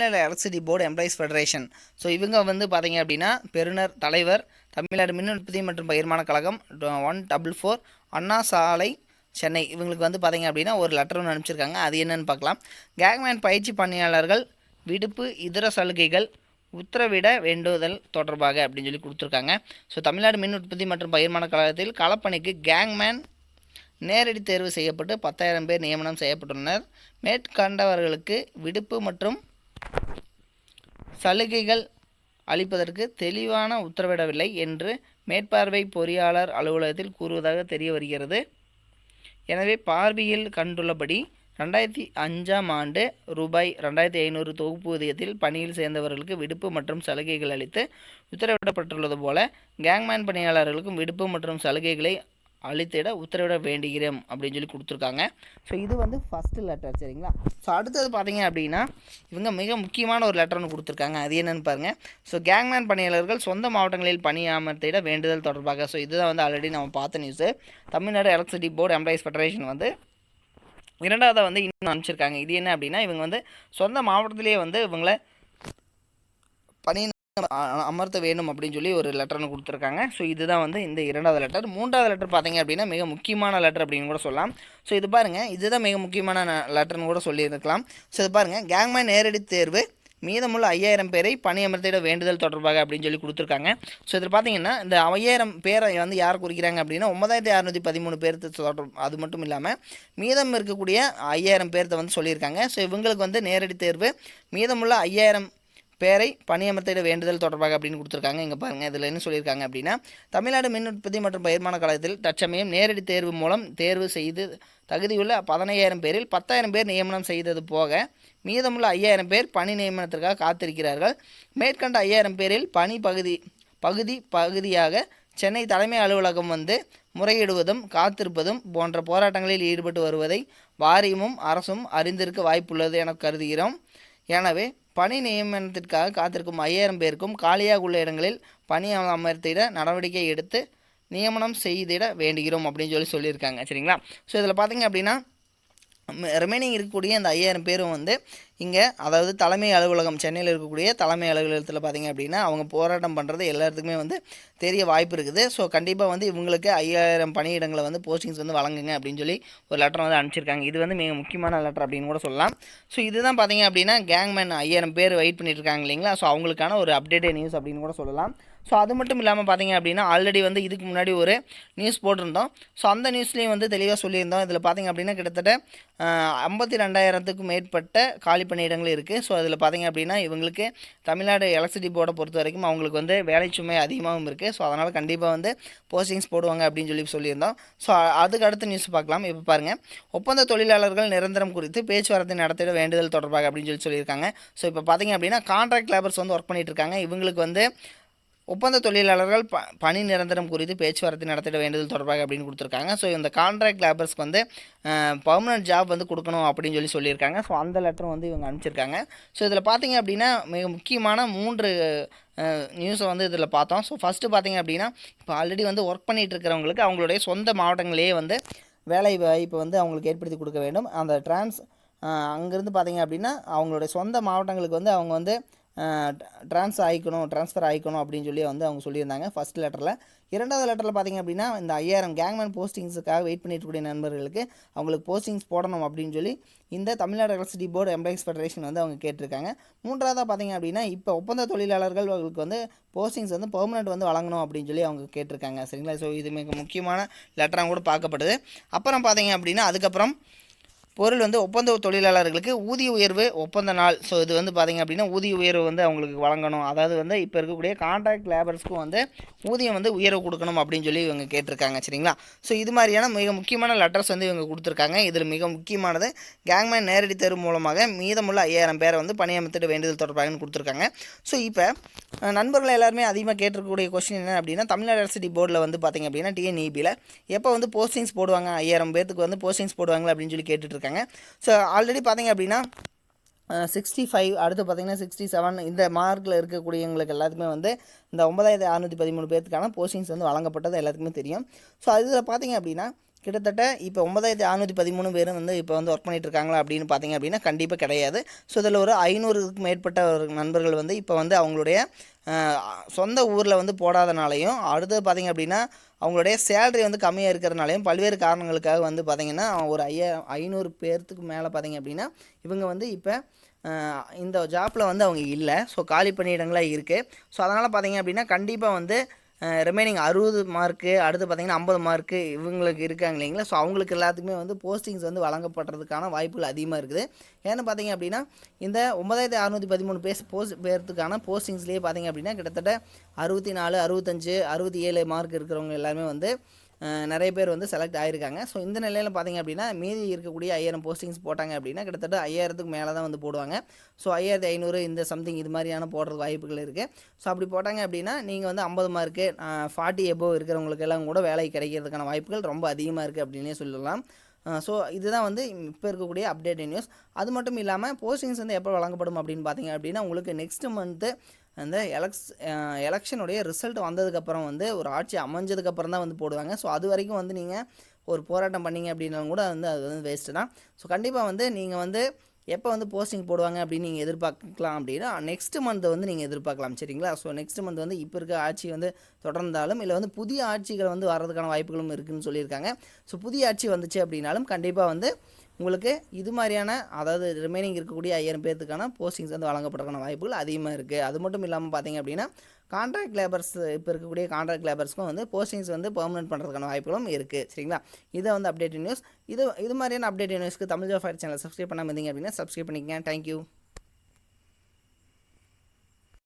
Tamil Nadu electricity board employees federation. So இவங்க வந்து பார்த்தீங்க அப்படின்னா பெறுநர் தலைவர் தமிழ்நாடு மின் உற்பத்தி மற்றும் பகிர்மான கழகம் 144 அண்ணா சாலை சென்னை. இவங்களுக்கு வந்து பார்த்தீங்க அப்படின்னா ஒரு லெட்டர் ஒன்று அனுப்பிச்சிருக்காங்க. அது என்னென்னு பார்க்கலாம். கேங்மேன் பயிற்சி பணியாளர்கள் விடுப்பு இதர சலுகைகள் உத்தரவிட வேண்டுதல் தொடர்பாக அப்படின்னு சொல்லி கொடுத்துருக்காங்க. ஸோ தமிழ்நாடு மின் உற்பத்தி மற்றும் பகிர்மான கழகத்தில் களப்பணிக்கு கேங்மேன் நேரடி தேர்வு செய்யப்பட்டு 10,000 பேர் நியமனம் செய்யப்பட்டுள்ளனர். மேற்கண்டவர்களுக்கு விடுப்பு மற்றும் சலுகைகள் அளிப்பதற்கு தெளிவான உத்தரவிடவில்லை என்று மேற்பார்வை பொறியாளர் அலுவலகத்தில் கூறுவதாக தெரிய வருகிறது. எனவே பார்வையில் கண்டுள்ளபடி 2005ஆம் ஆண்டு ரூபாய் 2,500 தொகுப்பூதியத்தில் பணியில் சேர்ந்தவர்களுக்கு விடுப்பு மற்றும் சலுகைகள் அளித்து உத்தரவிடப்பட்டுள்ளது போல கேங்மேன் பணியாளர்களுக்கும் விடுப்பு மற்றும் சலுகைகளை அளித்திட உத்தரவிட வேண்டுகிறோம் அப்படின்னு சொல்லி கொடுத்துருக்காங்க. ஸோ இது வந்து ஃபஸ்ட்டு லெட்டர். சரிங்களா. ஸோ அடுத்தது பார்த்தீங்க அப்படின்னா இவங்க மிக முக்கியமான ஒரு லெட்டர் ஒன்று கொடுத்துருக்காங்க. அது என்னென்னு பாருங்கள். ஸோ கேங்மேன் பணியாளர்கள் சொந்த மாவட்டங்களில் பணியமர்த்திட வேண்டுதல் தொடர்பாக. ஸோ இதுதான் வந்து ஆல்ரெடி நம்ம பார்த்த news. Tamil Nadu electricity board employees federation வந்து இரண்டாவதாக வந்து இன்னும் அனுப்பிச்சிருக்காங்க. இது என்ன அப்படின்னா இவங்க வந்து சொந்த மாவட்டத்திலேயே வந்து இவங்களை பணி அமர்த்த வேணும் அப்படின்னு சொல்லி ஒரு லெட்டர்னு கொடுத்துருக்காங்க. ஸோ இதுதான் வந்து இந்த இரண்டாவது லெட்டர். மூன்றாவது லெட்டர் பார்த்தீங்க அப்படின்னா மிக முக்கியமான லெட்டர் அப்படின்னு கூட சொல்லலாம். ஸோ இது பாருங்கள், இதுதான் மிக முக்கியமான லெட்டர்னு கூட சொல்லியிருக்கலாம். ஸோ இது பாருங்கள், கேங்மேன் நேரடி தேர்வு மீதமுள்ள 5,000 பேரை பணியமர்த்திட வேண்டுதல் தொடர்பாக அப்படின்னு சொல்லி கொடுத்துருக்காங்க. ஸோ இதில் பார்த்தீங்கன்னா இந்த 5,000 பேரை வந்து யார் குறிக்கிறாங்க அப்படின்னா 9,613 பேர்த்து தொடர். அது மட்டும் இல்லாமல் மீதம் இருக்கக்கூடிய 5,000 பேர்த்த வந்து சொல்லியிருக்காங்க. ஸோ இவங்களுக்கு வந்து நேரடி தேர்வு மீதமுள்ள 5,000 பேரை பணியமர்த்திட வேண்டுதல் தொடர்பாக அப்படின்னு கொடுத்துருக்காங்க. இங்கே பாருங்கள், இதில் என்ன சொல்லியிருக்காங்க அப்படின்னா தமிழ்நாடு மின் உற்பத்தி மற்றும் பகிர்மான கழகத்தில் தற்சமயம் நேரடி தேர்வு மூலம் தேர்வு செய்து தகுதியுள்ள 15,000 பேரில் 10,000 பேர் நியமனம் செய்தது போக மீதமுள்ள 5,000 பேர் பணி நியமனத்திற்காக காத்திருக்கிறார்கள். மேற்கண்ட 5,000 பேரில் பணி பகுதியாக சென்னை தலைமை அலுவலகம் வந்து முறையிடுவதும் காத்திருப்பதும் போன்ற போராட்டங்களில் ஈடுபட்டு வருவதை வாரியமும் அரசும் அறிந்திருக்க வாய்ப்புள்ளது என கருதுகிறோம். எனவே பணி நியமனத்திற்காக காத்திருக்கும் 5,000 பேருக்கும் காலியாக உள்ள இடங்களில் பணி அமர்த்திட நடவடிக்கை எடுத்து நியமனம் செய்திட வேண்டுகிறோம் அப்படின்னு சொல்லியிருக்காங்க. சரிங்களா. ஸோ இதில் பார்த்தீங்க அப்படின்னா ரிமைனிங் இருக்கக்கூடிய இந்த 5,000 பேரும் வந்து இங்கே அதாவது தலைமை அலுவலகம் சென்னையில் இருக்கக்கூடிய தலைமை அலுவலகத்தில் பார்த்திங்க அப்படின்னா அவங்க போராட்டம் பண்ணுறது எல்லாத்துக்குமே வந்து தெரிய வாய்ப்பு இருக்குது. ஸோ கண்டிப்பாக வந்து இவங்களுக்கு 5,000 பணியிடங்களை வந்து போஸ்டிங்ஸ் வந்து வழங்குங்க அப்படின்னு சொல்லி ஒரு லெட்டர் வந்து அனுப்பிச்சிருக்காங்க. இது வந்து மிக முக்கியமான லெட்டர் அப்படின்னு கூட சொல்லலாம். ஸோ இதுதான் பார்த்திங்க அப்படின்னா கேங்மேன் 5,000 பேர் வெயிட் பண்ணிட்டு இருக்காங்க இல்லைங்களா. ஸோ அவங்களுக்கான ஒரு அப்டேட்டட் நியூஸ் அப்படின்னு கூட சொல்லலாம். ஸோ அது மட்டும் இல்லாமல் பார்த்தீங்க அப்படின்னா ஆல்ரெடி வந்து இதுக்கு முன்னாடி ஒரு நியூஸ் போட்டிருந்தோம். ஸோ அந்த நியூஸ்லேயும் வந்து தெளிவாக சொல்லியிருந்தோம். இதில் பார்த்திங்க அப்படின்னா கிட்டத்தட்ட 52,000க்கும் மேற்பட்ட காலி பணியிடங்கள் இருக்குது. ஸோ அதில் பார்த்திங்க அப்படின்னா இவங்களுக்கு தமிழ்நாடு எலக்ட்ரிசிட்டி போர்டை பொறுத்த வரைக்கும் அவங்களுக்கு வந்து வேலை சுமை அதிகமாகவும் இருக்குது. ஸோ அதனால் கண்டிப்பாக வந்து போஸ்டிங்ஸ் போடுவாங்க அப்படின்னு சொல்லியிருந்தோம். ஸோ அதுக்கு அடுத்த நியூஸ் பார்க்கலாம். இப்போ பாருங்கள், ஒப்பந்த தொழிலாளர்கள் நிரந்தரம் குறித்து பேச்சுவார்த்தை நடத்திட வேண்டுதல் தொடர்பாக அப்படின்னு சொல்லியிருக்காங்க. ஸோ இப்போ பார்த்திங்க அப்படின்னா கான்ட்ராக்ட் லேபர்ஸ் வந்து ஒர்க் பண்ணிகிட்டு இருக்காங்க. இவங்களுக்கு வந்து ஒப்பந்த தொழிலாளர்கள் பணி நிரந்தரம் குறித்து பேச்சுவார்த்தை நடத்திட வேண்டுதல் தொடர்பாக அப்படின்னு கொடுத்துருக்காங்க. ஸோ இந்த கான்ட்ராக்ட் லேபர்ஸ்க்கு வந்து பர்மனன்ட் ஜாப் வந்து கொடுக்கணும் அப்படின்னு சொல்லியிருக்காங்க. ஸோ அந்த லெட்டர் வந்து இவங்க அனுப்பிச்சிருக்காங்க. ஸோ இதில் பார்த்திங்க அப்படின்னா மிக முக்கியமான 3 நியூஸை வந்து இதில் பார்த்தோம். ஸோ ஃபஸ்ட்டு பார்த்திங்க அப்படின்னா இப்போ ஆல்ரெடி வந்து ஒர்க் பண்ணிகிட்டு இருக்கிறவங்களுக்கு அவங்களுடைய சொந்த மாவட்டங்களையே வந்து வேலை வாய்ப்பு வந்து அவங்களுக்கு ஏற்படுத்தி கொடுக்க வேண்டும். அந்த அங்கேருந்து பார்த்திங்க அப்படின்னா அவங்களுடைய சொந்த மாவட்டங்களுக்கு வந்து அவங்க வந்து ட்ரான்ஸ்ஃபர் ஆகிக்கணும் அப்படின்னு வந்து அவங்க சொல்லியிருந்தாங்க ஃபஸ்ட் லெட்டரில். இரண்டாவது லெட்டரில் பார்த்திங்க அப்படின்னா இந்த 5,000 கேங்மேன் போஸ்டிங்ஸுக்காக வெயிட் பண்ணிட்டு இருக்கக்கூடிய நண்பர்களுக்கு அவங்களுக்கு போஸ்டிங்ஸ் போடணும் அப்படின்னு சொல்லி இந்த Tamil Nadu electricity board employees federation வந்து அவங்க கேட்டிருக்காங்க. மூன்றாவதாக பார்த்திங்க அப்படின்னா இப்போ ஒப்பந்த தொழிலாளர்கள் அவங்களுக்கு வந்து போஸ்டிங்ஸ் வந்து பெர்மனெண்ட் வந்து வழங்கணும் அப்படின்னு சொல்லி அவங்க கேட்டிருக்காங்க. சரிங்களா. ஸோ இது மிக முக்கியமான லெட்டராக கூட பார்க்கப்படுது. அப்புறம் பார்த்திங்க அப்படின்னா அதுக்கப்புறம் பொருள் வந்து ஒப்பந்த தொழிலாளர்களுக்கு ஊதிய உயர்வு ஒப்பந்த நாள். ஸோ இது வந்து பார்த்திங்க அப்படின்னா ஊதிய உயர்வு வந்து அவங்களுக்கு வழங்கணும். அதாவது வந்து இப்போ இருக்கக்கூடிய கான்ட்ராக்ட் லேபர்ஸ்க்கும் வந்து ஊதியம் வந்து உயர்வு கொடுக்கணும் அப்படின்னு சொல்லி இவங்க கேட்டிருக்காங்க. சரிங்களா. ஸோ இது மாதிரியான மிக முக்கியமான லெட்டர்ஸ் வந்து இவங்க கொடுத்துருக்காங்க. இதில் மிக முக்கியமானது கேங்மேன் நேரடி தேர்வு மூலமாக மீதமுள்ள 5,000 பேரை வந்து பணியமர்த்திட வேண்டுதல் தொடர்பாகன்னு கொடுத்துருக்காங்க. ஸோ இப்போ நண்பர்கள் எல்லாருமே அதிகமாக கேட்டிருக்கக்கூடிய கொஸ்டின் என்ன அப்படின்னா தமிழ்நாடு எலக்ட்ரிசிட்டி போர்டில் வந்து பார்த்திங்க அப்படின்னா TNEBயில் எப்போ வந்து போஸ்டிங்ஸ் போடுவாங்க, 5,000 பேருக்கு வந்து போஸ்டிங்ஸ் போடுவாங்களா அப்படின்னு சொல்லி கேட்டுட்ருக்காங்க. ஸோ ஆல்ரெடி பார்த்திங்க அப்படின்னா 65 அடுத்து பார்த்திங்கன்னா 67 இந்த மார்க்கில் இருக்கக்கூடியவங்களுக்கு எல்லாத்துக்குமே வந்து இந்த 9,613 பேர்த்துக்கான போஸ்டிங்ஸ் வந்து வழங்கப்பட்டது எல்லாத்துக்குமே தெரியும். ஸோ அதில் பார்த்திங்க அப்படின்னா கிட்டத்தட்ட இப்போ 9613 பேரும் வந்து இப்போ வந்து ஒர்க் பண்ணிட்டு இருக்காங்களா அப்படின்னு பார்த்தீங்க அப்படின்னா கண்டிப்பாக கிடையாது. ஸோ இதில் ஒரு 500க்கு மேற்பட்ட ஒரு நண்பர்கள் வந்து இப்போ வந்து அவங்களுடைய சொந்த ஊரில் வந்து போடாதனாலையும், அடுத்தது பார்த்தீங்க அப்படின்னா அவங்களுடைய சேலரி வந்து கம்மியாக இருக்கிறதுனாலையும், பல்வேறு காரணங்களுக்காக வந்து பார்த்திங்கன்னா ஒரு 500 பேர்த்துக்கு மேலே பார்த்தீங்க அப்படின்னா இவங்க வந்து இப்போ இந்த ஜாப்பில் வந்து அவங்க இல்லை. ஸோ காலி பணியிடங்களாக இருக்குது. ஸோ அதனால் பார்த்தீங்க அப்படின்னா கண்டிப்பாக வந்து ரிமைனிங் 60 மார்க்கு, அடுத்து பார்த்திங்கன்னா 50 மார்க்கு இவங்களுக்கு இருக்காங்க இல்லைங்களா. ஸோ அவங்களுக்கு எல்லாத்துக்குமே வந்து போஸ்டிங்ஸ் வந்து வழங்கப்படுறதுக்கான வாய்ப்புகள் அதிகமாக இருக்குது. ஏன்னு பார்த்தீங்க அப்படின்னா இந்த 9613 பேர்த்துக்கான போஸ்டிங்ஸ்லேயே பார்த்திங்க அப்படின்னா கிட்டத்தட்ட 64, 65, 67 மார்க் இருக்கிறவங்க எல்லாருமே வந்து நிறைய பேர் வந்து செலக்ட் ஆகிருக்காங்க. ஸோ இந்த நிலையில் பார்த்திங்க அப்படின்னா மீதி இருக்கக்கூடிய 5000 போஸ்டிங்ஸ் போட்டாங்க அப்படின்னா கிட்டத்தட்ட 5000க்கு மேலே தான் வந்து போடுவாங்க. ஸோ 5500 இந்த சம்திங் இது மாதிரியான போடுறதுக்கு வாய்ப்புகள் இருக்குது. ஸோ அப்படி போட்டாங்க அப்படின்னா நீங்கள் வந்து 50 மார்க்கு 40 எபோவ் இருக்கிறவங்களுக்கெல்லாம் கூட வேலை கிடைக்கிறதுக்கான வாய்ப்புகள் ரொம்ப அதிகமாக இருக்குது அப்படின்னே சொல்லலாம். ஸோ இதுதான் வந்து இப்போ இருக்கக்கூடிய அப்டேட் நியூஸ். அது மட்டும் இல்லாமல் போஸ்டிங்ஸ் வந்து எப்போ வழங்கப்படும் அப்படின்னு பார்த்தீங்க அப்படின்னா உங்களுக்கு நெக்ஸ்ட் மந்த்து அந்த எலெக்ஷனுடைய ரிசல்ட் வந்ததுக்கப்புறம் வந்து ஒரு ஆட்சி அமைஞ்சதுக்கப்புறம் தான் வந்து போடுவாங்க. ஸோ அது வரைக்கும் வந்து நீங்கள் ஒரு போராட்டம் பண்ணிங்க அப்படின்னாலும் கூட வந்து அது வந்து வேஸ்ட்டு தான். ஸோ கண்டிப்பாக வந்து நீங்கள் வந்து எப்போ வந்து போஸ்டிங் போடுவாங்க அப்படின்னு நீங்கள் எதிர்பார்க்கலாம் அப்படின்னா நெக்ஸ்ட் மந்த் வந்து நீங்கள் எதிர்பார்க்கலாம். சரிங்களா. ஸோ நெக்ஸ்ட் மந்த் வந்து இப்போ இருக்க ஆட்சி வந்து தொடர்ந்தாலும் இல்லை வந்து புதிய ஆட்சிகள் வந்து வர்றதுக்கான வாய்ப்புகளும் இருக்குதுன்னு சொல்லியிருக்காங்க. ஸோ புதிய ஆட்சி வந்துச்சு அப்படின்னாலும் கண்டிப்பாக வந்து உங்களுக்கு இது மாதிரியான அதாவது ரிமைனிங் இருக்கக்கூடிய 5000 பேர்த்துக்கான போஸ்டிங்ஸ் வந்து வழங்கப்படுறதுக்கான வாய்ப்புகள் அதிகமாக இருக்குது. அது மட்டும் இல்லாமல் பார்த்தீங்க அப்படின்னா கான்ட்ராக்ட் லேபர்ஸ் இப்போ இருக்கக்கூடிய கான்ட்ராக்ட் லேபர்ஸ்க்கும் வந்து போஸ்டிங்ஸ் வந்து பெர்மனெண்ட் பண்ணுறதுக்கான வாய்ப்புகளும் இருக்குது. சரிங்களா. இதை வந்து அப்டேட் நியூஸ். இது மாதிரியான அப்டேட் நியூஸ்க்கு Tamil job fire channel subscribe பண்ணாமல் இருந்தீங்க அப்படின்னா சப்ஸ்கிரைப் பண்ணிக்கங்க. தேங்க்யூ.